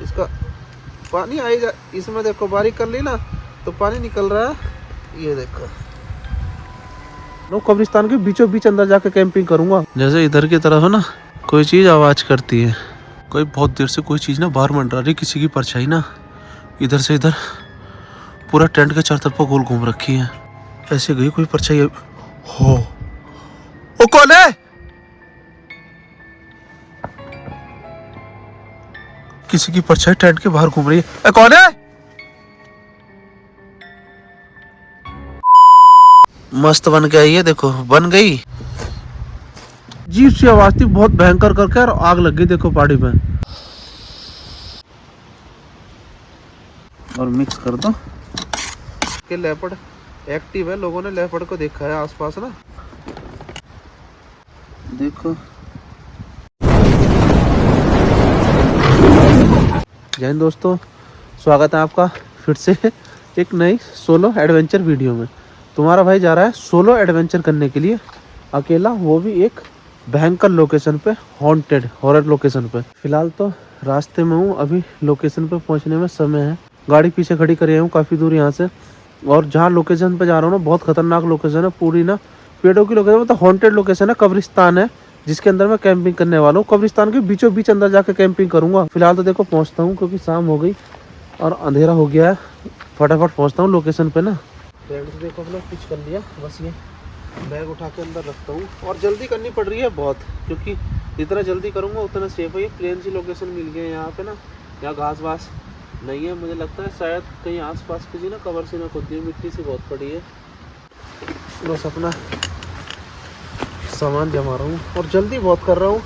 इसका पानी आई जा, इसमें देखो बारीक कर ली ना तो पानी निकल रहा है। ये देखो नो कब्रिस्तान के बीचों बीच अंदर जाके कैंपिंग करूंगा। जैसे इधर की तरफ है ना कोई चीज आवाज करती है, कोई बहुत देर से कोई चीज ना बाहर मंडरा रही, किसी की परछाई ना इधर से इधर पूरा टेंट के चारों तरफ गोल घूम रखी है। ऐसे गई कोई परछाई हो। ओ कौन है? किसी की परछाई टेंट के बाहर घूम रही है। कौन है? मस्त बन के आई है, देखो बन गई। जीप सी आवाज थी बहुत भयंकर करके और आग लग गई देखो पहाड़ी पे। और मिक्स कर दो कि लेपर्ड एक्टिव है। लोगों ने लेपर्ड को देखा है आसपास ना, देखो। जय हिंद दोस्तों, स्वागत है आपका फिर से एक नई सोलो एडवेंचर वीडियो में। तुम्हारा भाई जा रहा है सोलो एडवेंचर करने के लिए अकेला, वो भी एक भयंकर लोकेशन पे, हॉन्टेड हॉरर लोकेशन पे। फिलहाल तो रास्ते में हूँ, अभी लोकेशन पे पहुँचने में समय है। गाड़ी पीछे खड़ी करी हूँ काफ़ी दूर यहाँ से, और जहाँ लोकेशन पे जा रहा हूँ ना बहुत खतरनाक लोकेशन है, पूरी ना पेड़ों की लोकेशन, मतलब हॉन्टेड लोकेशन है, कब्रिस्तान है जिसके अंदर मैं कैंपिंग करने वाला हूँ। कब्रिस्तान के बीचों बीच अंदर जाकर कैंपिंग करूँगा। फिलहाल तो देखो पहुँचता हूँ क्योंकि शाम हो गई और अंधेरा हो गया है। फटाफट पहुँचता हूँ लोकेशन पे ना। टेंट से देखो अपना पिच कर लिया, बस ये बैग उठा के अंदर रखता हूँ। और जल्दी करनी पड़ रही है बहुत, क्योंकि जितना जल्दी करूँगा उतना सेफ है। ये प्लेन सी लोकेशन मिल गई है यहाँ पे ना, यहाँ घास वास नहीं है। मुझे लगता है शायद कहीं आसपास किसी ना कवर से ना खुद ही मिट्टी सी बहुत पड़ी है। बस अपना सामान जमा रहा हूँ और जल्दी बहुत कर रहा हूँ।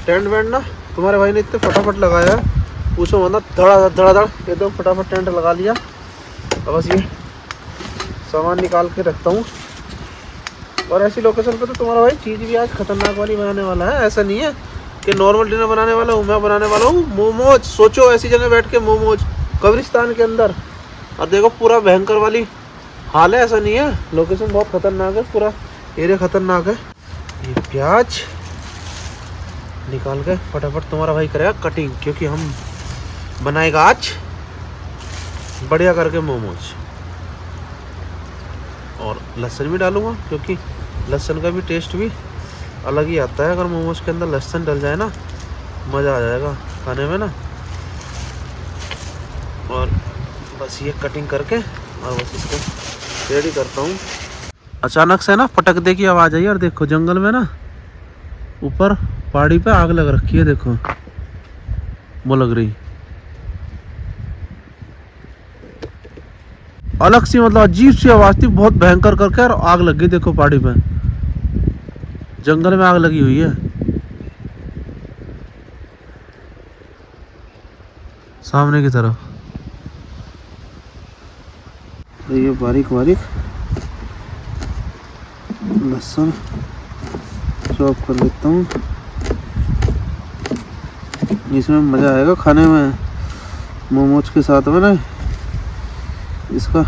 टेंट वेंट ना तुम्हारे भाई ने इतने फटाफट लगाया है, पूछो मतलब धड़ाधड़ एकदम फटाफट टेंट लगा लिया। अब बस ये सामान निकाल के रखता हूँ। और ऐसी लोकेशन पे तो तुम्हारा भाई चीज़ भी आज खतरनाक वाली बनाने वाला है। ऐसा नहीं है कि नॉर्मल डिनर बनाने वाला हूँ, मैं बनाने वाला हूँ मोमोज। सोचो ऐसी जगह बैठ के मोमोज कब्रिस्तान के अंदर, और देखो पूरा भयंकर वाली हाल है। ऐसा नहीं है, लोकेशन बहुत खतरनाक है, पूरा एरिया खतरनाक है। ये प्याज निकाल के फटाफट तुम्हारा भाई करेगा कटिंग, क्योंकि हम बनाएगा आज बढ़िया करके मोमोज। और लहसुन भी डालूंगा, क्योंकि लहसुन का भी टेस्ट भी अलग ही आता है। अगर मोमोज के अंदर लहसुन डल जाए ना मज़ा आ जाएगा खाने में ना। और बस ये कटिंग करके और बस इसको रेडी करता हूँ। अचानक से ना पटकने की आवाज़ आई और देखो जंगल में ना ऊपर पहाड़ी पे आग लग रखी है, देखो वो लग रही अलग सी, मतलब अजीब सी आवाज़ थी बहुत भयंकर करके और आग लग गई। देखो पहाड़ी पे जंगल में आग लगी हुई है सामने की तरफ। तो ये बारीक बारीक लहसुन चॉप कर लेता हूँ, इसमें मज़ा आएगा खाने में मोमोज के साथ में ना, इसका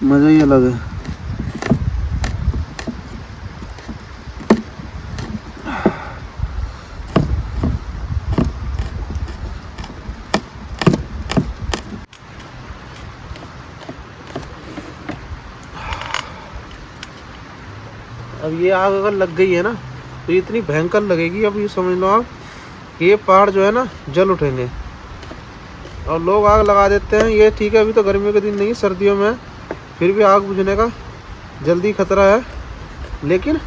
मज़ा ही अलग है। अब ये आग अगर लग गई है ना तो इतनी भयंकर लगेगी, अब ये समझ लो आप कि ये पहाड़ जो है ना जल उठेंगे। और लोग आग लगा देते हैं, ये ठीक है अभी तो गर्मियों के दिन नहीं, सर्दियों में फिर भी आग बुझने का जल्दी खतरा है। लेकिन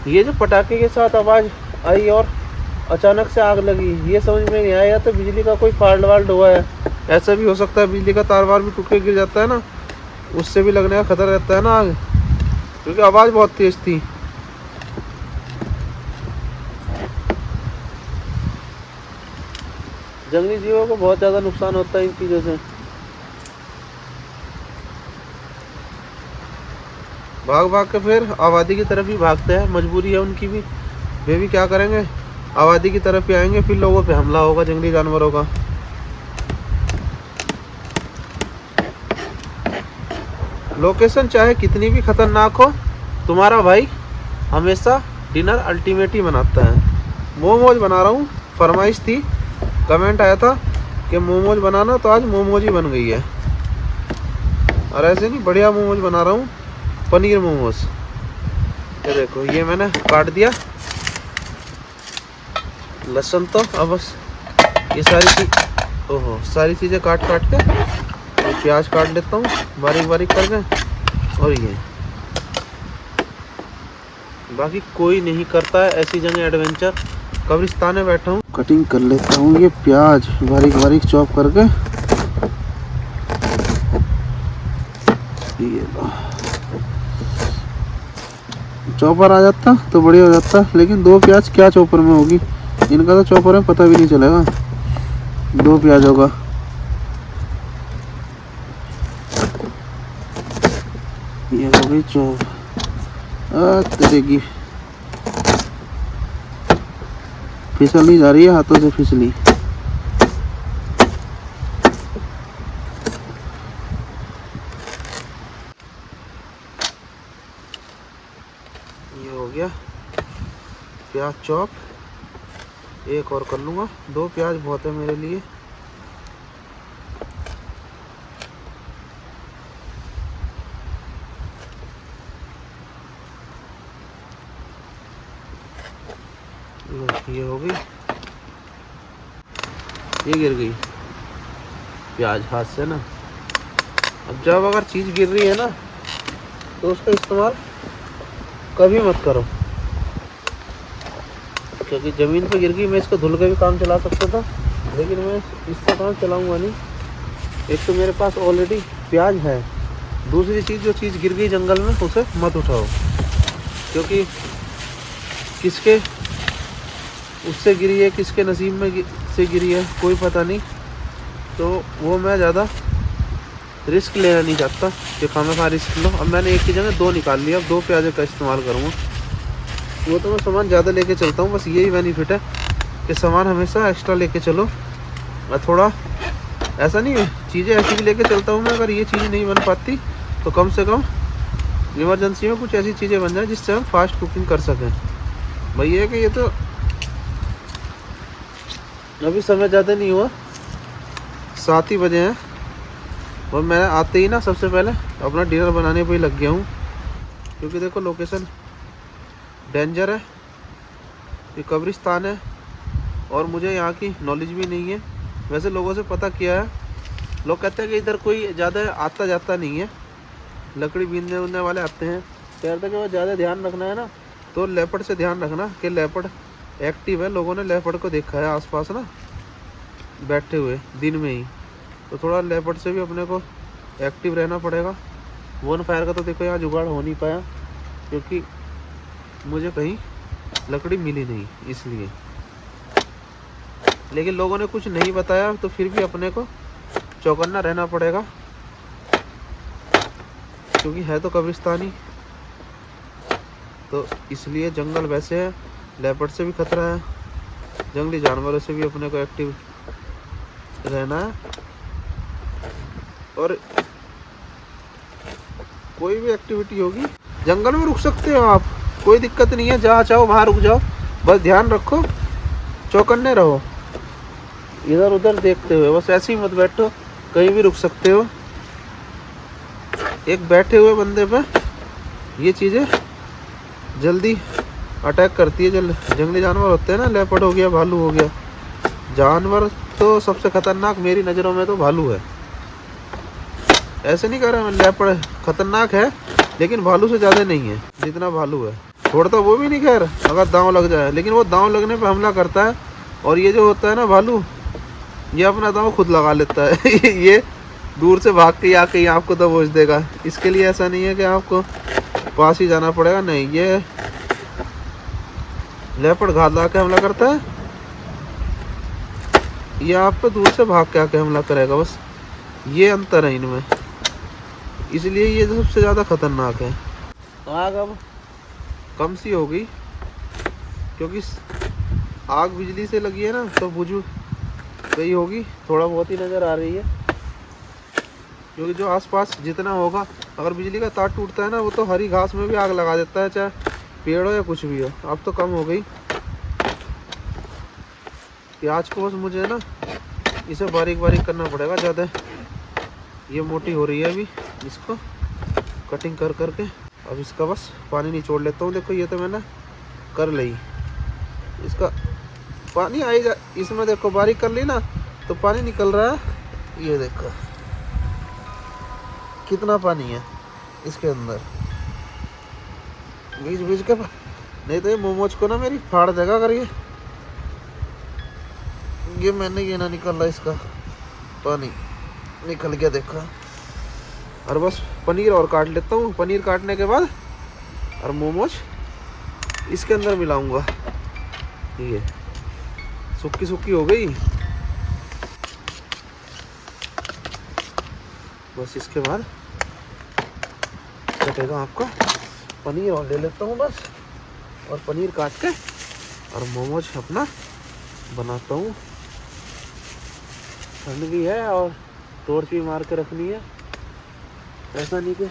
ये जो पटाखे के साथ आवाज़ आई और अचानक से आग लगी, ये समझ में नहीं आया। या तो बिजली का कोई फाल्ट वाल्ट हुआ है, ऐसा भी हो सकता है। बिजली का तार वार भी टूट के गिर जाता है ना, उससे भी लगने का खतरा रहता है ना आग, क्योंकि आवाज़ बहुत तेज़ थी। जंगली जीवों को बहुत ज़्यादा नुकसान होता है इन चीज़ों से। भाग भाग के फिर आबादी की तरफ ही भागते हैं, मजबूरी है उनकी भी। वे भी क्या करेंगे, आबादी की तरफ ही आएंगे, फिर लोगों पे हमला होगा जंगली जानवरों का। लोकेशन चाहे कितनी भी खतरनाक हो, तुम्हारा भाई हमेशा डिनर अल्टीमेट ही बनाता है। मोमोज बना रहा हूँ, फरमाइश थी कमेंट आया था कि मोमोज बनाना, तो आज मोमोज ही बन गई है। और ऐसे नहीं, बढ़िया मोमोज बना रहा हूँ, पनीर मोमोज। ये देखो, ये मैंने काट दिया लहसुन, तो अब बस ये सारी चीज़ें काट के, और प्याज काट लेता हूँ बारीक बारीक करके। और ये बाकी कोई नहीं करता है ऐसी जगह एडवेंचर, कब्रिस्तान में बैठा हूँ। कटिंग कर लेता हूँ ये प्याज बारीक बारीक चॉप करके। ये लो, चॉपर आ जाता तो बढ़िया हो जाता, लेकिन 2 प्याज क्या चॉपर में होगी, इनका तो चॉपर में पता भी नहीं चलेगा 2 प्याज होगा। ये हो गई चॉप। करेगी फिसल नहीं जा रही है, हाथों से फिसली। ये हो गया प्याज चॉप। एक और कर लूँगा, 2 प्याज बहुत है मेरे लिए। ये हो गई, ये गिर गई प्याज हाथ से ना। अब जब अगर चीज़ गिर रही है ना, तो उसका इस्तेमाल कभी मत करो, क्योंकि ज़मीन पे गिर गई। मैं इसको धुल के भी काम चला सकता था, लेकिन मैं इससे काम चलाऊंगा नहीं। एक तो मेरे पास ऑलरेडी प्याज है, दूसरी चीज़, जो चीज़ गिर गई जंगल में उसे मत उठाओ, क्योंकि किसके उससे गिरी है, किसके नसीब में से गिरी है, कोई पता नहीं। तो वो मैं ज़्यादा रिस्क लेना नहीं चाहता कि खाना रिस्क लो। अब मैंने एक की जगह 2 निकाल लिया, अब 2 प्याज का इस्तेमाल करूँगा। वो तो मैं सामान ज़्यादा लेके चलता हूँ, बस यही बेनिफिट है कि सामान हमेशा एक्स्ट्रा लेके चलो। और थोड़ा ऐसा नहीं है, चीज़ें ऐसी भी लेके चलता हूँ मैं, अगर ये चीज़ नहीं बन पाती तो कम से कम इमरजेंसी में कुछ ऐसी चीज़ें बन जाए जिससे हम फास्ट कुकिंग कर सकें। भाई ये है कि ये तो अभी समय ज़्यादा नहीं हुआ, 7 ही बजे हैं, और मैं आते ही ना सबसे पहले अपना डिनर बनाने पे ही लग गया हूँ। क्योंकि देखो लोकेशन डेंजर है, ये कब्रिस्तान है, और मुझे यहाँ की नॉलेज भी नहीं है। वैसे लोगों से पता किया है, लोग कहते हैं कि इधर कोई ज़्यादा आता जाता नहीं है, लकड़ी बीनने उनने वाले आते हैं। कहते हैं कि वो ज़्यादा ध्यान रखना है ना, तो लेपर्ड से ध्यान रखना कि लेपर्ड एक्टिव है। लोगों ने लेपर्ड को देखा है आसपास ना बैठे हुए दिन में ही, तो थोड़ा लेपर्ड से भी अपने को एक्टिव रहना पड़ेगा। वन फायर का तो देखो यहाँ जुगाड़ हो नहीं पाया, क्योंकि मुझे कहीं लकड़ी मिली नहीं इसलिए। लेकिन लोगों ने कुछ नहीं बताया, तो फिर भी अपने को चौकन्ना रहना पड़ेगा, क्योंकि है तो कब्रिस्तानी। तो इसलिए जंगल वैसे है, लेपर्ड से भी खतरा है, जंगली जानवरों से भी अपने को एक्टिव रहना है। और कोई भी एक्टिविटी होगी जंगल में रुक सकते हो आप, कोई दिक्कत नहीं है, जहाँ चाहो वहाँ रुक जाओ, बस ध्यान रखो, चौकन्ने रहो, इधर उधर देखते हुए, बस ऐसे ही मत बैठो, कहीं भी रुक सकते हो। एक बैठे हुए बंदे पे ये चीज़ें जल्दी अटैक करती है। जो जंगली जानवर होते हैं ना, लेपर्ड हो गया, भालू हो गया, जानवर तो सबसे खतरनाक मेरी नज़रों में तो भालू है। ऐसे नहीं कह रहा मैं लेपर्ड खतरनाक है, लेकिन भालू से ज़्यादा नहीं है जितना भालू है। छोड़ता वो भी नहीं खैर अगर दांव लग जाए, लेकिन वो दांव लगने पे हमला करता है। और ये जो होता है ना भालू, ये अपना दांव खुद लगा लेता है ये दूर से भाग के आके ही आपको दबोच देगा। इसके लिए ऐसा नहीं है कि आपको पास ही जाना पड़ेगा, नहीं, ये लेपर्ड घात ला के हमला करता है, ये आप पे दूर से भाग के आके हमला करेगा, बस ये अंतर है इनमें, इसलिए ये सबसे ज़्यादा खतरनाक है। आग अब कम सी हो गई, क्योंकि आग बिजली से लगी है ना, तो बुझ गई होगी, थोड़ा बहुत ही नज़र आ रही है, क्योंकि जो आसपास जितना होगा, अगर बिजली का तार टूटता है ना, वो तो हरी घास में भी आग लगा देता है, चाहे पेड़ हो या कुछ भी हो। अब तो कम हो गई, प्याज को बस मुझे ना इसे बारीक बारीक करना पड़ेगा ज़्यादा। ये मोटी हो रही है अभी, इसको कटिंग कर करके अब इसका बस पानी निचोड़ लेता हूँ। देखो ये तो मैंने कर ली, इसका पानी आएगा इसमें। देखो बारीक कर ली ना तो पानी निकल रहा है। ये देखो कितना पानी है इसके अंदर, बीच बीच के। नहीं तो ये मोमोज को ना मेरी फाड़ देगा अगर ये मैंने ये ना निकल रहा, इसका पानी निकल गया देखो। और बस पनीर और काट लेता हूँ। पनीर काटने के बाद और मोमोज इसके अंदर मिलाऊंगा। ये सूखी सूखी हो गई। बस इसके बाद कटेगा आपका पनीर और ले लेता हूँ बस। और पनीर काट के और मोमोज अपना बनाता हूँ। ठंड भी है और टॉर्च भी मार के रखनी है, ऐसा नहीं कि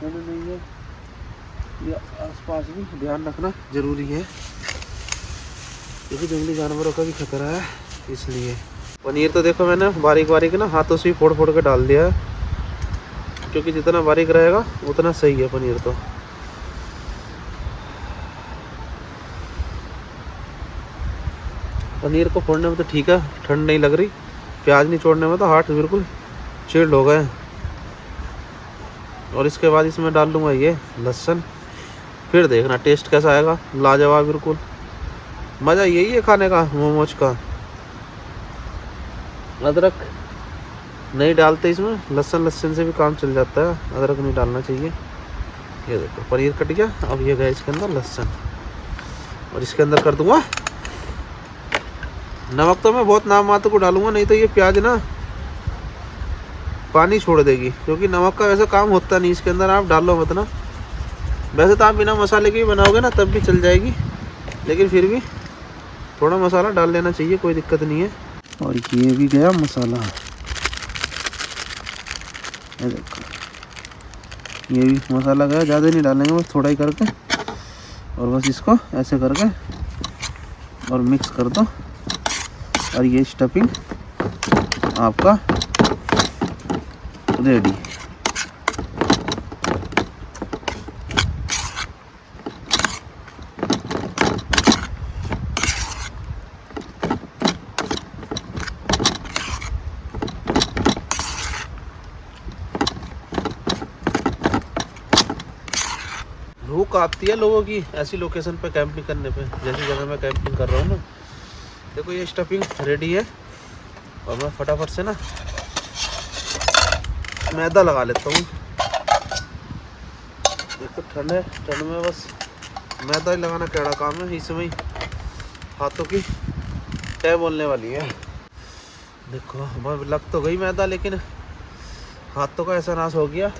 ठंड नहीं है। ये आसपास भी ध्यान रखना ज़रूरी है क्योंकि जंगली जानवरों का भी खतरा है, इसलिए। पनीर तो देखो मैंने बारीक बारीक ना हाथों से ही फोड़ फोड़ के डाल दिया है, क्योंकि जितना बारीक रहेगा उतना सही है पनीर तो। पनीर को फोड़ने में तो ठीक है, ठंड नहीं लग रही। प्याज नहीं छोड़ने में तो हाथ बिल्कुल चिल्ड हो गए। और इसके बाद इसमें डाल दूंगा ये लहसुन। फिर देखना टेस्ट कैसा आएगा, लाजवाब बिल्कुल। मज़ा यही है खाने का मोमोज का। अदरक नहीं डालते इसमें, लहसुन से भी काम चल जाता है, अदरक नहीं डालना चाहिए। ये देखो पनीर कट गया। अब ये गया इसके अंदर लहसुन और इसके अंदर कर दूंगा नमक। तो मैं बहुत नाम मात्र को डालूंगा, नहीं तो ये प्याज ना पानी छोड़ देगी, क्योंकि नमक का वैसा काम होता नहीं इसके अंदर। आप डालो मत ना। वैसे तो आप बिना मसाले के भी बनाओगे ना तब भी चल जाएगी, लेकिन फिर भी थोड़ा मसाला डाल लेना चाहिए, कोई दिक्कत नहीं है। और ये भी गया मसाला, ये देखो ये भी मसाला गया। ज़्यादा नहीं डालेंगे, बस थोड़ा ही करके। और बस इसको ऐसे करके और मिक्स कर दो। और ये स्टफिंग आपका रेडी। भूख आती है लोगों की ऐसी लोकेशन पे कैंपिंग करने पे, जैसी जगह मैं कैंपिंग कर रहा हूँ ना। देखो ये स्टफिंग रेडी है और मैं फटाफट से ना मैदा लगा लेता हूँ। एक तो ठंड है, ठंड में बस मैदा ही लगाना कैड़ा काम है। इसमें ही हाथों की तय बोलने वाली है। देखो मैं लग तो गई मैदा, लेकिन हाथों का ऐसा नाश हो गया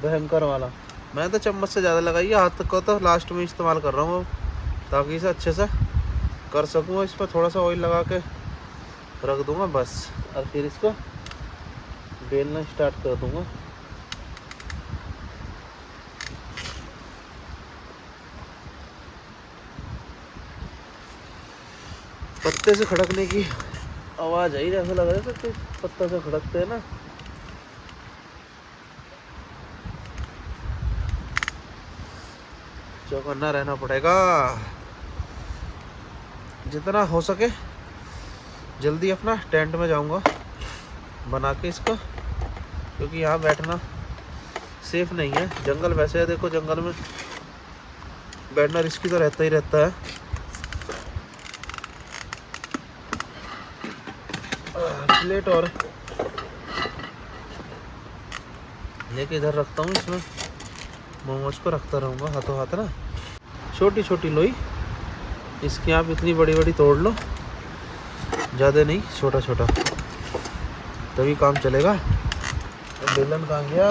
भयंकर वाला। मैं तो चम्मच से ज़्यादा लगाई है, हाथ को तो लास्ट में इस्तेमाल कर रहा हूँ ताकि इसे अच्छे से कर सकूँ। इस पर थोड़ा सा ऑयल लगा के रख दूँगा बस, और फिर इसको बेलना स्टार्ट कर दूँगा। पत्ते से खड़कने की आवाज़ आई, ऐसा लग रहा है कि पत्तों से खड़कते हैं ना। चौकन्ना रहना पड़ेगा, जितना हो सके जल्दी अपना टेंट में जाऊंगा बना के इसको, क्योंकि यहाँ बैठना सेफ नहीं है। जंगल वैसे है, देखो जंगल में बैठना रिस्की तो रहता ही रहता है। प्लेट और लेके इधर रखता हूँ, इसमें मोमोज को रखता रहूँगा हाथों हाथ ना। छोटी छोटी लोई इसकी आप इतनी बड़ी बड़ी तोड़ लो, ज़्यादा नहीं, छोटा छोटा, तभी काम चलेगा। बेलन कहाँ गया?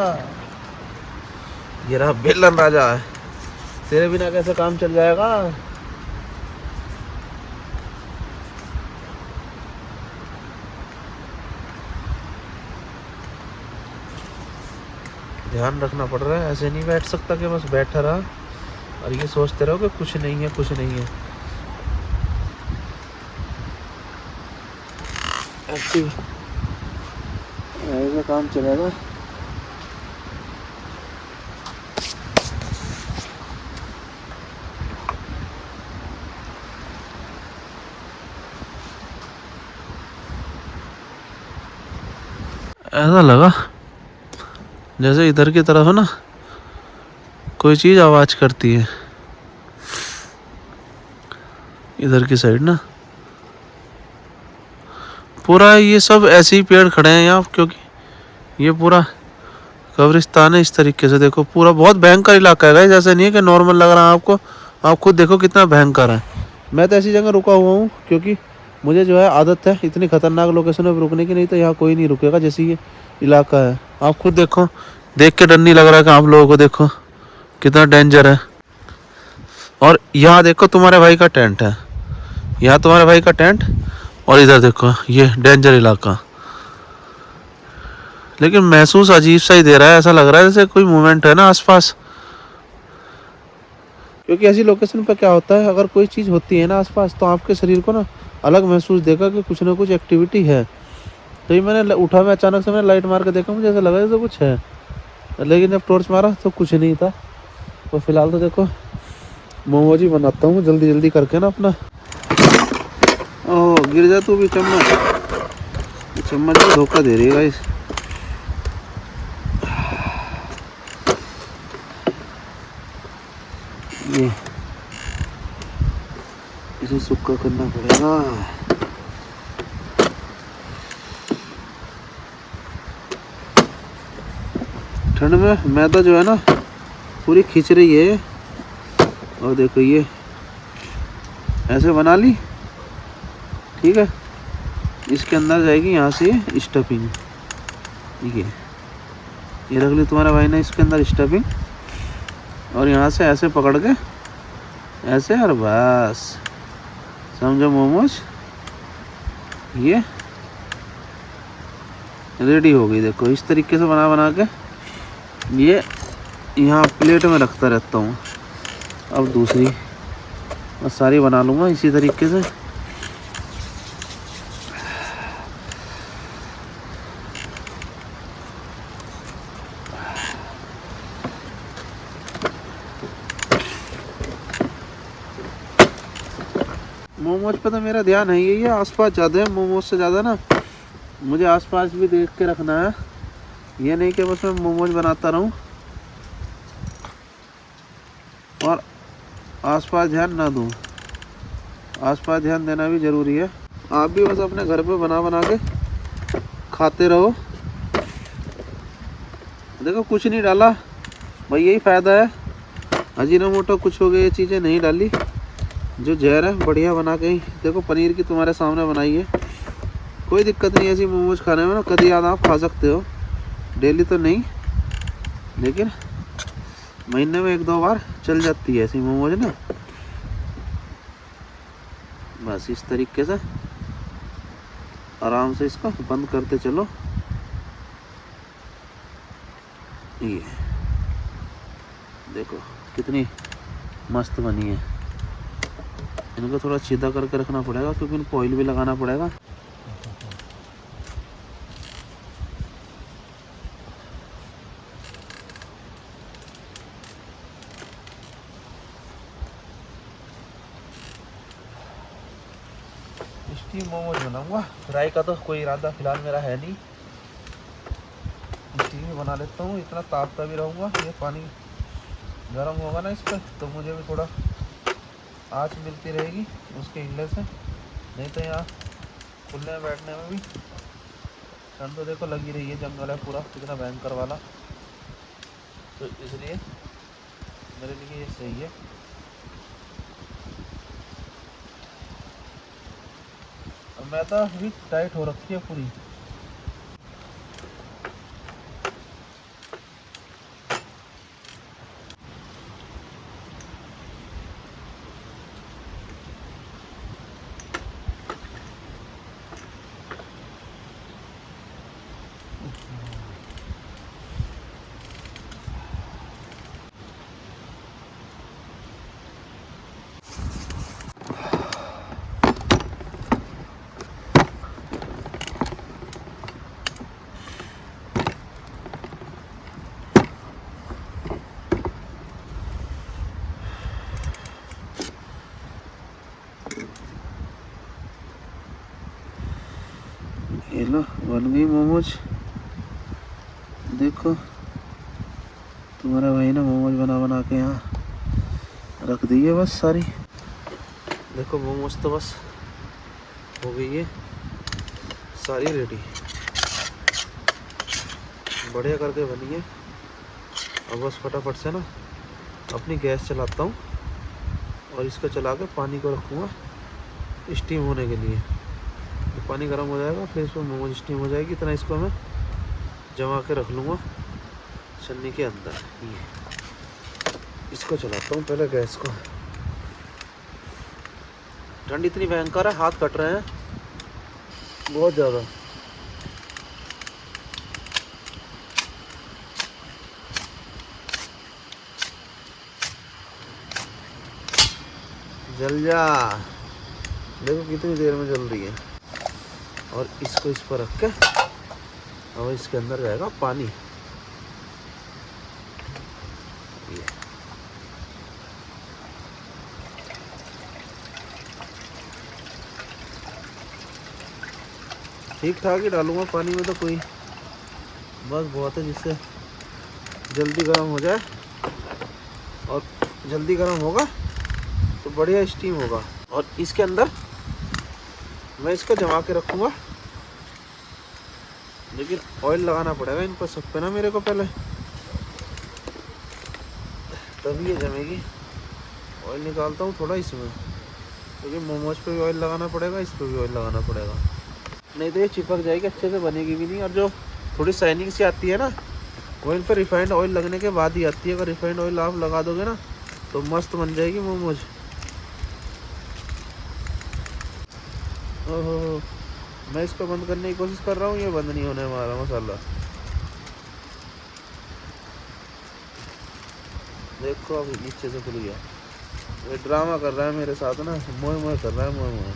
ये रहा बेलन राजा है, तेरे बिना कैसे काम चल जाएगा। ध्यान रखना पड़ रहा है, ऐसे नहीं बैठ सकता कि बस बैठा रहा और ये सोचते रहो कि कुछ नहीं है कुछ नहीं है। एक्टिव ऐसा काम चलेगा। ऐसा लगा जैसे इधर की तरफ ना कोई चीज़ आवाज़ करती है, इधर की साइड ना पूरा ये सब ऐसे ही पेड़ खड़े हैं यहाँ, क्योंकि ये पूरा कब्रिस्तान है। इस तरीके से देखो पूरा बहुत भयंकर इलाका है गाइस, जैसा नहीं है कि नॉर्मल लग रहा है आपको। आप खुद देखो कितना भयंकर है। मैं तो ऐसी जगह रुका हुआ हूँ क्योंकि मुझे जो है आदत है इतनी खतरनाक लोकेशनों पर रुकने की, नहीं तो यहाँ कोई नहीं रुकेगा जैसे ये इलाका है। आप खुद देखो, देख के डर नहीं लग रहा है कि आप लोगों को देखो कितना डेंजर है। और यहाँ देखो तुम्हारे भाई का टेंट है, यहाँ तुम्हारे भाई का टेंट, और इधर देखो ये डेंजर इलाका। लेकिन महसूस अजीब सा ही दे रहा है, ऐसा लग रहा है जैसे कोई मूवमेंट है ना आसपास। क्योंकि ऐसी लोकेशन पर क्या होता है, अगर कोई चीज़ होती है ना आसपास तो आपके शरीर को ना अलग महसूस देगा कि कुछ ना कुछ एक्टिविटी है। तो ये मैंने उठा, मैं अचानक से मैंने लाइट मार के देखा, मुझे ऐसा लगा जैसे कुछ है, लेकिन जब टॉर्च मारा तो कुछ नहीं था। तो फिलहाल तो देखो मोमोज ही बनाता हूँ जल्दी जल्दी करके ना अपना। ओह गिर जा तू भी, चम्मच चम्मच को धोखा दे रही है गाइस। ये इसे सूखा करना पड़ेगा। ठंड में मैदा जो है ना पूरी खींच रही है। और देखो ये ऐसे बना ली, ठीक है। इसके अंदर जाएगी यहाँ से स्टफिंग, ठीक है। ये रख ली तुम्हारे भाई ने इसके अंदर स्टफिंग, और यहाँ से ऐसे पकड़ के ऐसे, और बस समझो मोमोज ये रेडी हो गई। देखो इस तरीके से बना बना के ये यहाँ प्लेट में रखता रहता हूँ। अब दूसरी मैं सारी बना लूँगा इसी तरीके से। मोमोज पे तो मेरा ध्यान है ही है, आसपास ज़्यादा है मोमोज से ज़्यादा ना। मुझे आसपास भी देख के रखना है, ये नहीं कि बस मैं मोमोज बनाता रहूं और आसपास ध्यान ना दूं। आसपास ध्यान देना भी ज़रूरी है। आप भी बस अपने घर पे बना बना के खाते रहो। देखो कुछ नहीं डाला भाई, यही फ़ायदा है। अजीनोमोटो कुछ हो गई, ये चीज़ें नहीं डाली, जो जहर है बढ़िया बना के ही। देखो पनीर की तुम्हारे सामने बनाई है, कोई दिक्कत नहीं ऐसी मोमोज खाने में ना। कभी याद आप खा सकते हो, डेली तो नहीं, लेकिन महीने में 1-2 बार चल जाती है ऐसी मोमोज ना। बस इस तरीके से आराम से इसको बंद करते चलो। ये देखो कितनी मस्त बनी है। इनको थोड़ा सीधा करके रखना पड़ेगा क्योंकि इनको ऑयल भी लगाना पड़ेगा। स्टीम मोमोज बनाऊंगा, फ्राई का तो कोई इरादा फिलहाल मेरा है नहीं। स्टीम ही बना लेता हूँ, इतना तापता भी रहूँगा। ये पानी गर्म होगा ना इस पर तो मुझे भी थोड़ा आँच मिलती रहेगी उसके हिलने से। नहीं तो यहाँ खुलने में बैठने में भी ठंड तो देखो लगी रही है। जंगल है पूरा कितना भयंकर वाला, तो इसलिए मेरे लिए ये सही है। और मैदा भी टाइट हो रखी है पूरी। ये लो बन गई मोमोज। देखो तुम्हारा भाई ने मोमोज बना बना के यहाँ रख दी है बस सारी। देखो मोमोज तो बस हो गई है सारी रेडी, बढ़िया करके बनी है। अब बस फटाफट से ना अपनी गैस चलाता हूँ और इसको चला के पानी को रखूँगा स्टीम होने के लिए। तो पानी गर्म हो जाएगा फिर इसमें मोमोज स्टीम हो जाएगी, इतना इसको मैं जमा के रख लूँगा छन्नी के अंदर। ये इसको चलाता हूँ पहले गैस को। ठंड इतनी भयंकर है, हाथ कट रहे हैं बहुत ज़्यादा। जल जा, देखो कितनी देर में जल रही है। और इसको इस पर रख के और इसके अंदर जाएगा पानी। ये ठीक ठाक ही डालूंगा पानी में, तो कोई बस बहुत है जिससे जल्दी गर्म हो जाए। और जल्दी गर्म होगा तो बढ़िया स्टीम होगा। और इसके अंदर मैं इसको जमा के रखूँगा, लेकिन ऑयल लगाना पड़ेगा इन पर सब पे ना मेरे को पहले, तभी ये जमेगी। ऑयल निकालता हूँ थोड़ा इसमें, क्योंकि मोमोज पे भी ऑयल लगाना पड़ेगा, इस पर भी ऑयल लगाना पड़ेगा, नहीं तो ये चिपक जाएगी, अच्छे से बनेगी भी नहीं। और जो थोड़ी शाइनिंग सी आती है ना, वो इन पर रिफाइंड ऑयल लगने के बाद ही आती है। अगर रिफाइंड ऑयल आप लगा दोगे ना तो मस्त बन जाएगी मोमोज। ओहो, मैं इसको बंद करने की कोशिश कर रहा हूँ, ये बंद नहीं होने वाला मसाला। देखो अब नीचे से खुल गया। ये ड्रामा कर रहा है मेरे साथ ना, मोए मोए कर रहा है, मोए मोए।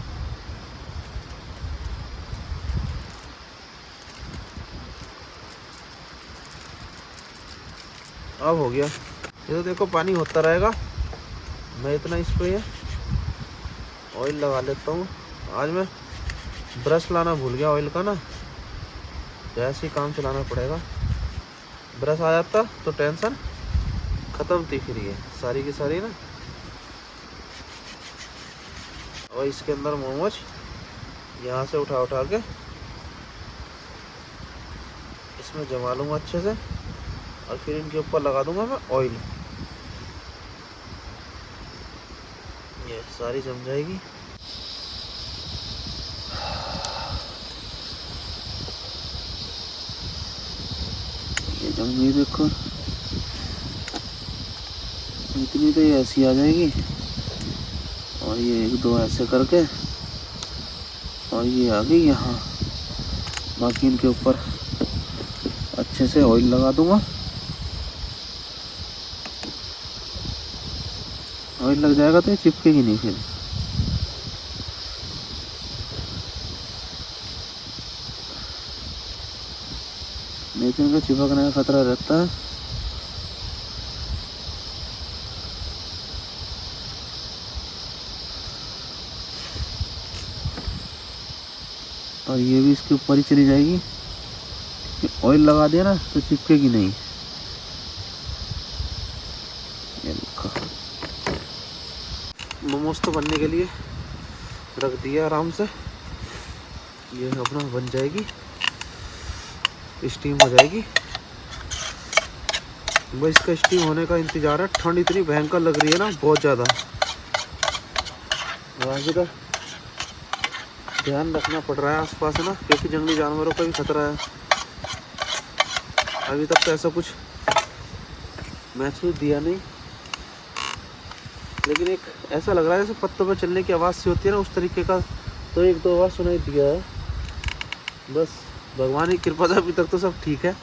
अब हो गया ये, तो देखो पानी होता रहेगा। मैं इतना इस पर ऑयल लगा लेता हूँ। आज मैं ब्रश लाना भूल गया ऑयल का ना, तो ऐसे ही काम चलाना पड़ेगा। ब्रश आ जाता तो टेंशन ख़त्म थी फिर ये सारी की सारी ना। और इसके अंदर मोमोज यहाँ से उठा उठा के इसमें जमा लूँगा अच्छे से, और फिर इनके ऊपर लगा दूंगा मैं ऑयल। ये सारी जम जाएगी। ये जम गई देखो, इतनी तो ये ऐसी आ जाएगी। और ये एक दो ऐसे करके, और ये आ गई यहाँ। बाकी इनके ऊपर अच्छे से ऑयल लगा दूंगा। ऑयल लग जाएगा तो ये चिपकेगी नहीं फिर। नहीं तो इनका चिपकने का खतरा रहता है। और ये भी इसके ऊपर ही चली जाएगी। ऑयल लगा दिया ना तो चिपकेगी नहीं। ये देखो मोमोज तो बनने के लिए रख दिया आराम से। ये अपना बन जाएगी, स्टीम हो जाएगी। बस इसका स्टीम होने का इंतज़ार है। ठंड इतनी भयंकर लग रही है ना, बहुत ज़्यादा। आगे का ध्यान रखना पड़ रहा है आसपास है ना, क्योंकि जंगली जानवरों का भी खतरा है। अभी तक तो ऐसा कुछ महसूस दिया नहीं, लेकिन एक ऐसा लग रहा है जैसे पत्तों पर चलने की आवाज़ सी होती है ना, उस तरीके का तो एक दो बार सुनाई दिया है। बस भगवान की कृपा से अभी तक तो सब ठीक है।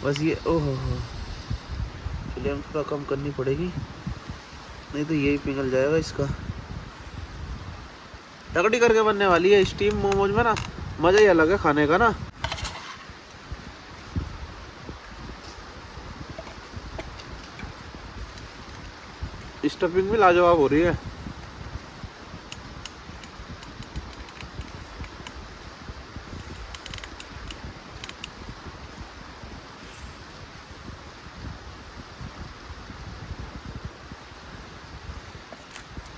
बस ये ओहो फ्लेम थोड़ा कम करनी पड़ेगी, नहीं तो यही पिघल जाएगा इसका। तगड़ी करके बनने वाली है स्टीम मोमोज में ना, मज़ा ही अलग है खाने का ना। स्टफिंग भी लाजवाब हो रही है।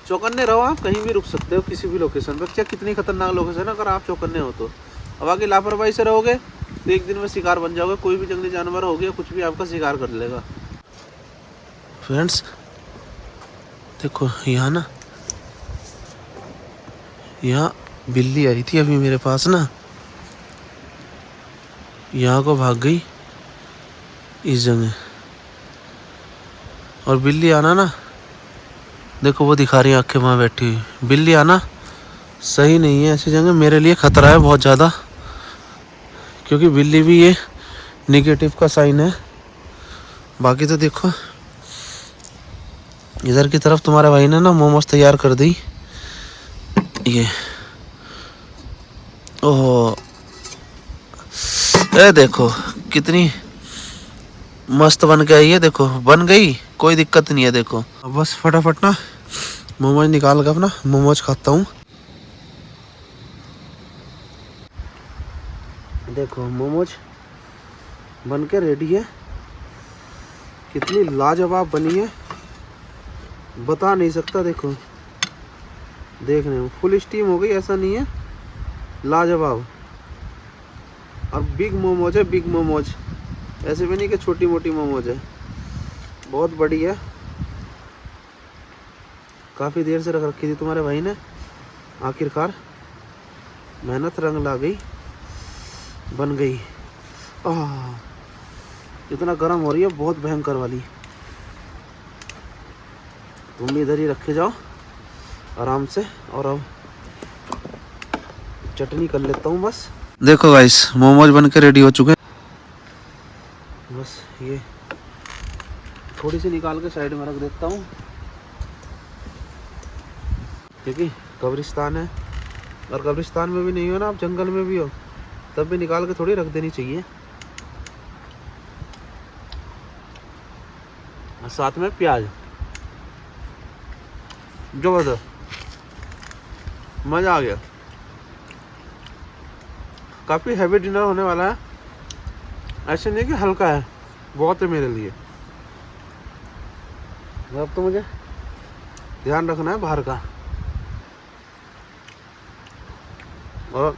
चौकन्ने रहो, आप कहीं भी रुक सकते हो किसी भी लोकेशन पर, चाहे कितनी खतरनाक लोकेशन है, अगर आप चौकन्ने हो तो। अब आगे लापरवाही से रहोगे तो एक दिन में शिकार बन जाओगे, कोई भी जंगली जानवर हो गया कुछ भी आपका शिकार कर लेगा। फ्रेंड्स देखो यहाँ ना, यहाँ बिल्ली आई थी अभी मेरे पास ना, यहाँ को भाग गई इस जगह। और बिल्ली आना ना, देखो वो दिखा रही है आंखें वहाँ बैठी हुई। बिल्ली आना सही नहीं है ऐसी जगह, मेरे लिए खतरा है बहुत ज़्यादा, क्योंकि बिल्ली भी ये निगेटिव का साइन है। बाकी तो देखो इधर की तरफ तुम्हारे भाई ने ना मोमोज तैयार कर दी। ये ओह, ये देखो कितनी मस्त बन के आई है, देखो बन गई, कोई दिक्कत नहीं है। देखो अब बस फटाफट ना मोमोज निकाल कर अपना मोमोज खाता हूँ। देखो मोमोज बन के रेडी है, कितनी लाजवाब बनी है बता नहीं सकता। देखो देखने में फुल स्टीम हो गई, ऐसा नहीं है, लाजवाब। और बिग मोमोज है, बिग मोमोज, ऐसे भी नहीं कि छोटी मोटी मोमोज है, बहुत बड़ी है। काफ़ी देर से रख रखी थी तुम्हारे भाई ने, आखिरकार मेहनत रंग ला गई, बन गई। इतना गर्म हो रही है, बहुत भयंकर वाली। तुम भी इधर ही रखे जाओ आराम से। और अब चटनी कर लेता हूँ बस। देखो गाइस मोमोज बन के रेडी हो चुके हैं। बस ये थोड़ी सी निकाल के साइड में रख देता हूँ, क्योंकि कब्रिस्तान है, और कब्रिस्तान में भी नहीं हो ना, आप जंगल में भी हो तब भी निकाल के थोड़ी रख देनी चाहिए। और साथ में प्याज, जबरदस्त, मज़ा आ गया। काफ़ी हैवी डिनर होने वाला है, ऐसे नहीं कि हल्का है, बहुत है मेरे लिए। अब तो मुझे ध्यान रखना है बाहर का, और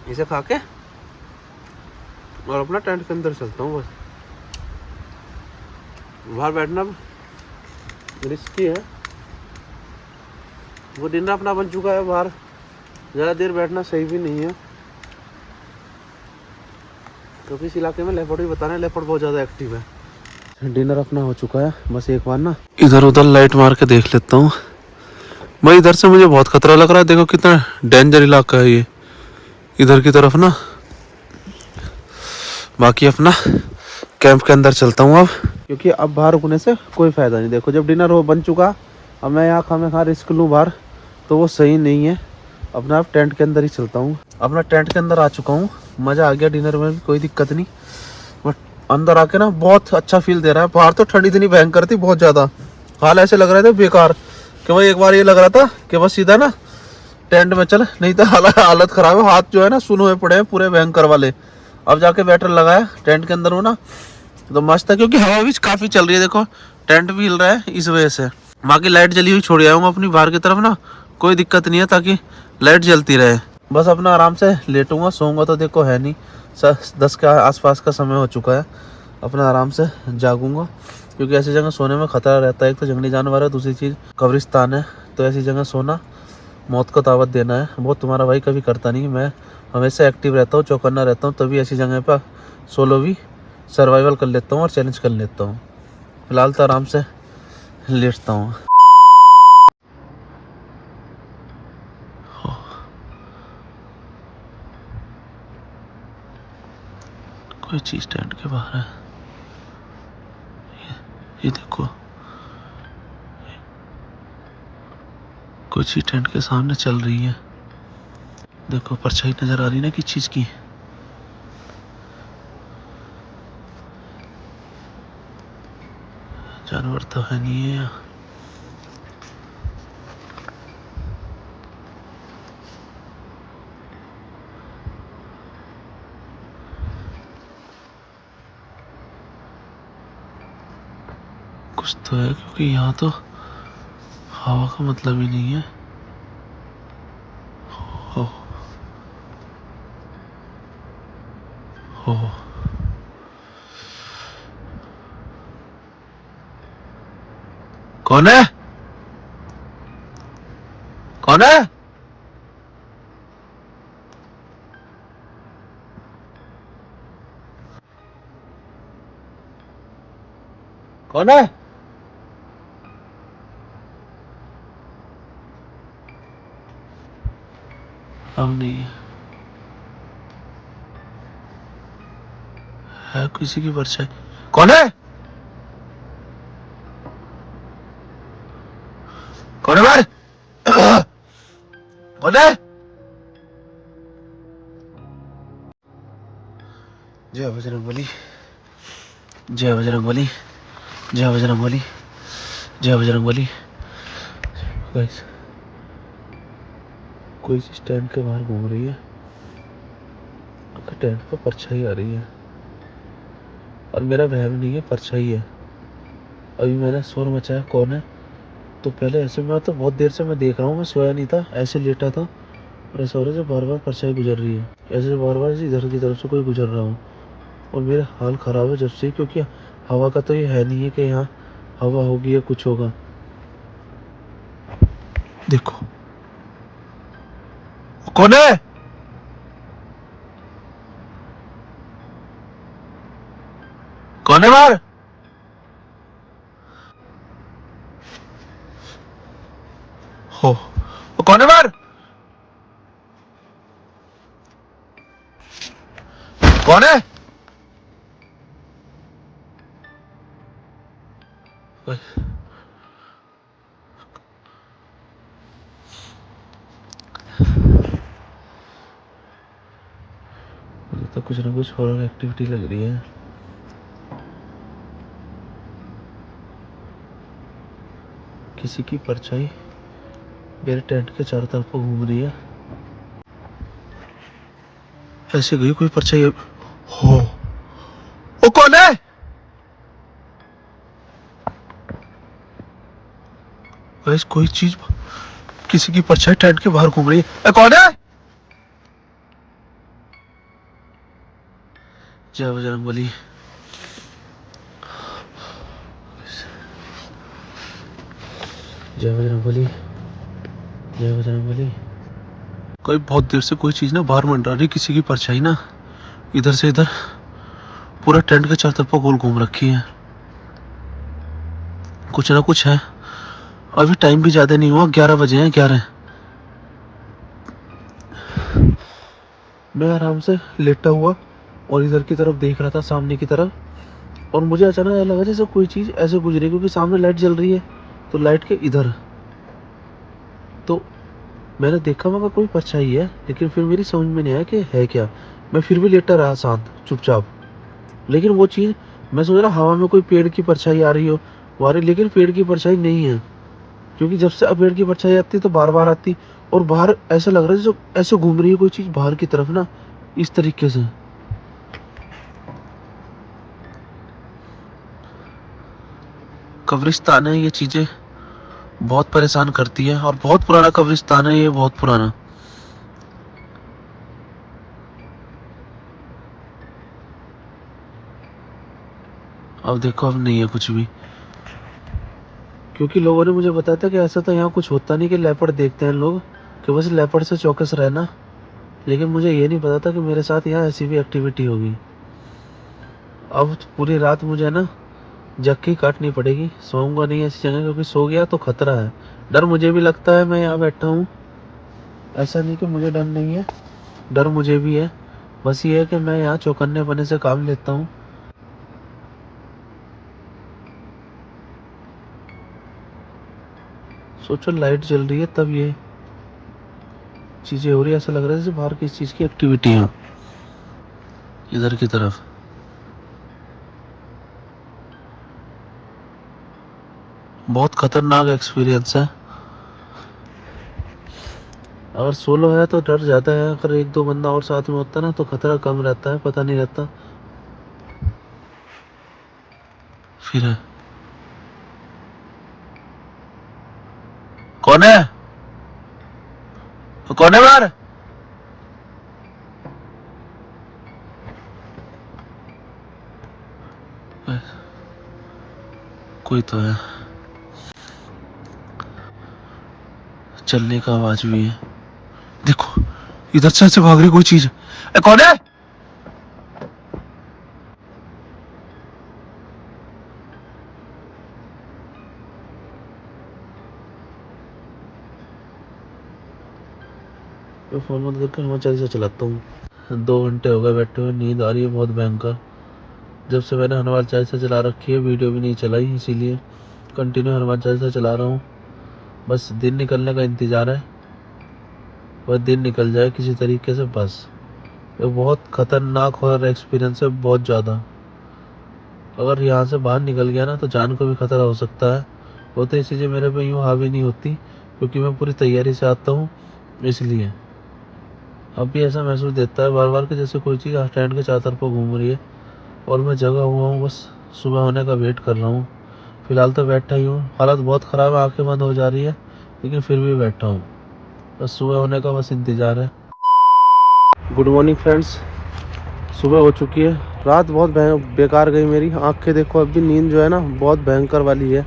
इसे खा के और अपना टेंट के अंदर चलता हूँ। बस बाहर बैठना रिस्की है, वो डिनर अपना बन चुका है, बाहर ज़्यादा देर बैठना सही भी नहीं है, क्योंकि इस इलाके में लेपर्ड भी बता रहे हैं, लेपर्ड बहुत ज़्यादा एक्टिव है। डिनर अपना हो चुका है, बस एक बार ना इधर उधर लाइट मार के देख लेता हूँ। भाई इधर से मुझे बहुत खतरा लग रहा है, देखो कितना डेंजर इलाका है ये इधर की तरफ ना। बाकी अपना कैंप के अंदर चलता हूँ अब, क्योंकि अब बाहर रुकने से कोई फ़ायदा नहीं। देखो जब डिनर हो बन चुका, अब मैं यहाँ खामे खा रिस्क लूँ बाहर, तो वो सही नहीं है। अपना अब टेंट के अंदर ही चलता हूँ। अपना टेंट के अंदर आ चुका हूँ, मज़ा आ गया, डिनर में भी कोई दिक्कत नहीं। बट अंदर आके ना बहुत अच्छा फील दे रहा है। बाहर तो ठंडी इतनी भयंकर थी, बहुत ज़्यादा, हाल ऐसे लग रहे थे बेकार, कि भाई एक बार ये लग रहा था कि बस सीधा ना टेंट में चल, नहीं तो हालत ख़राब है। हाथ जो है ना सुन हुए पड़े हैं पूरे भयंकर वाले। अब जाके बैटर लगाया टेंट के अंदर हूँ ना, तो मस्त है, क्योंकि हवा भी काफ़ी चल रही है। देखो टेंट भी हिल रहा है इस वजह से। बाकी लाइट जली हुई छोड़ आया हूँ अपनी बाहर की तरफ ना, कोई दिक्कत नहीं है, ताकि लाइट जलती रहे। बस अपना आराम से लेटूंगा, सोऊंगा तो देखो है नहीं, 10 के आसपास का समय हो चुका है। अपना आराम से जागूंगा, क्योंकि ऐसी जगह सोने में खतरा रहता है। एक तो जंगली जानवर है, दूसरी चीज़ कब्रिस्तान है, तो ऐसी जगह सोना मौत को दावत देना है। वो तुम्हारा भाई कभी करता नहीं, मैं हमेशा एक्टिव रहता हूँ, चौकन्ना रहता हूँ, तभी ऐसी जगह पर सोलो भी सर्वाइवल कर लेता हूँ और चैलेंज कर लेता हूँ। फिलहाल तो आराम से लेटता हूँ। कोई चीज़ टेंट के बाहर है, ये देखो, कोई चीज़ टेंट के सामने चल रही है। देखो परछाई नजर आ रही ना किस चीज़ की। जानवर तो है नहीं है। कुछ तो है, क्योंकि यहाँ तो हवा का मतलब ही नहीं है। हो हो कौन है? कौन है? कौन है? हम नहीं है किसी की परछाई। कौन है? कौन है बाहर? कौन है? जय बजरंगबली, जय बजरंगबली, जय बजरंगबली, जय बजरंगबली। गाइस कोई चीज टेंट के बाहर घूम रही है, टेंट पर परछाई आ रही है और मेरा वहम नहीं है, परछाई है। अभी मैंने शोर मचाया कौन है, तो पहले ऐसे में तो बहुत देर से मैं देख रहा हूँ, मैं सोया नहीं था, ऐसे लेटा था और ऐसा हो रहा है बार बार परछाई गुजर रही है, ऐसे बार बार इधर की तरफ से कोई गुजर रहा हो और मेरा हाल ख़राब है जब से, क्योंकि हवा का तो ये है नहीं है कि यहाँ हवा होगी या कुछ होगा। देखो कौन है? कौन है बाहर? हो कौन है बाहर? कौन है? मुझे तो कुछ ना कुछ हॉरर एक्टिविटी लग रही है। किसी की परछाई मेरे टेंट के चारों तरफ घूम रही है, ऐसे गई कोई परछाई। हो वो कौन है? वैसे कोई चीज, किसी की परछाई टेंट के बाहर घूम रही है। कौन है? जय बजरंगबली, जय बजरंगबली, जय बजरंगबली। कोई बहुत देर से कोई चीज ना बाहर मंडरा रही, किसी की परछाई ना इधर से इधर पूरा टेंट के चारों तरफ गोल घूम रखी है। कुछ ना कुछ है। अभी टाइम भी ज्यादा नहीं हुआ, 11 बजे हैं, 11। मैं आराम से लेटा हुआ और इधर की तरफ देख रहा था, सामने की तरफ, और मुझे अचानक ऐसा लगा जैसे कोई चीज ऐसे गुजरी, क्योंकि सामने लाइट जल रही है तो लाइट के इधर, तो मैंने देखा मगर कोई परछाई है, लेकिन फिर मेरी समझ में नहीं आया कि है क्या। मैं फिर भी लेटा रहा शांत चुपचाप, लेकिन वो चीज, मैं सोच रहा हवा में कोई पेड़ की परछाई आ रही हो वारे, लेकिन पेड़ की परछाई नहीं है, क्योंकि जब से अब पेड़ की परछाई आती तो बार बार आती, और बाहर ऐसा लग रहा है जो ऐसे घूम रही है कोई चीज बाहर की तरफ ना, इस तरीके से। कब्रिस्तान है ये चीजें बहुत परेशान करती है, और बहुत पुराना कब्रिस्तान है ये, बहुत पुराना। अब देखो अब नहीं है कुछ भी, क्योंकि लोगों ने मुझे बताया था कि ऐसा तो यहाँ कुछ होता नहीं, कि लेपर्ड देखते हैं लोग, कि बस लेपर्ड से चौकस रहना, लेकिन मुझे ये नहीं पता था कि मेरे साथ यहाँ ऐसी भी एक्टिविटी होगी। अब पूरी रात मुझे ना जग के काटनी पड़ेगी, सोऊंगा नहीं ऐसी जगह, क्योंकि सो गया तो खतरा है। डर मुझे भी लगता है, मैं यहाँ बैठा हूँ, ऐसा नहीं कि मुझे डर नहीं है, डर मुझे भी है, बस ये है कि मैं यहाँ चौकन्ने बने से काम लेता हूँ। सोचो लाइट जल रही है तब ये चीजें हो रही है, ऐसा लग रहा है जैसे बाहर किसी चीज की एक्टिविटी है इधर की तरफ। बहुत खतरनाक एक्सपीरियंस है। अगर सोलो है तो डर ज्यादा है, अगर एक दो बंदा और साथ में होता ना तो खतरा कम रहता है, पता नहीं रहता। फिर है कौन है? कौन है बाहर? कोई तो है, चलने का आवाज भी है। देखो इधर से भाग रही कोई चीज। कौन है? मैं फोन बंद करके हिमाचल से चलाता हूँ। 2 घंटे हो गए बैठे हुए, नींद आ रही है बहुत भयंकर। जब से मैंने हनुमान चालीसा चला रखी है, वीडियो भी नहीं चलाई, इसीलिए कंटिन्यू हनुमान चालीसा चला रहा हूँ। बस दिन निकलने का इंतज़ार है, बस दिन निकल जाए किसी तरीके से बस। ये बहुत ख़तरनाक हॉरर एक्सपीरियंस है, बहुत ज़्यादा। अगर यहाँ से बाहर निकल गया ना तो जान को भी खतरा हो सकता है। वो तो ये चीज़ें मेरे पे यूँ हावी नहीं होती क्योंकि मैं पूरी तैयारी से आता हूँ, इसलिए। अब भी ऐसा महसूस देता है बार बार कि जैसे कोई चीज़ स्टैंड के चारों तरफ घूम रही है और मैं जगा हुआ हूँ, बस सुबह होने का वेट कर रहा हूँ। फिलहाल तो बैठा ही हूँ, हालत बहुत ख़राब है, आंखें बंद हो जा रही है, लेकिन फिर भी बैठा हूँ, बस सुबह होने का बस इंतज़ार है। गुड मॉर्निंग फ्रेंड्स, सुबह हो चुकी है। रात बहुत बेकार गई मेरी, आंखें देखो अभी नींद जो है ना बहुत भयंकर वाली है।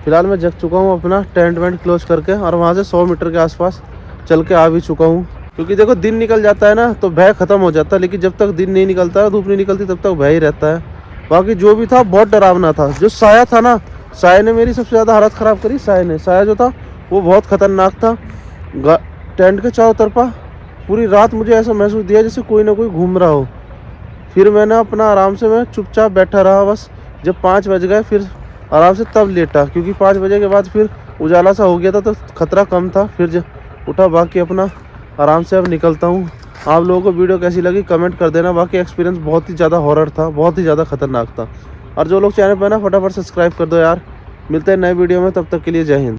फिलहाल मैं जग चुका हूँ, अपना टेंट वेंट क्लोज करके, और वहाँ से 100 मीटर के आसपास चल के आ भी चुका हूँ। क्योंकि देखो दिन निकल जाता है ना तो भय ख़त्म हो जाता है, लेकिन जब तक दिन नहीं निकलता, धूप नहीं निकलती, तब तक भय ही रहता है। बाकी जो भी था बहुत डरावना था। जो साया था ना, साया ने मेरी सबसे ज़्यादा हालत ख़राब करी। साया जो था वो बहुत ख़तरनाक था। टेंट के चारों तरफा पूरी रात मुझे ऐसा महसूस दिया जैसे कोई ना कोई घूम रहा हो। फिर मैंने अपना आराम से मैं चुपचाप बैठा रहा, बस जब 5 बज गए फिर आराम से तब लेटा, क्योंकि 5 बजे के बाद फिर उजाला सा हो गया था तो खतरा कम था। फिर जब उठा, बाकी अपना आराम से अब निकलता हूँ। आप लोगों को वीडियो कैसी लगी कमेंट कर देना। बाकी एक्सपीरियंस बहुत ही ज़्यादा हॉरर था, बहुत ही ज़्यादा खतरनाक था। और जो लोग चैनल पर ना फटाफट सब्सक्राइब कर दो यार। मिलते हैं नए वीडियो में, तब तक के लिए जय हिंद।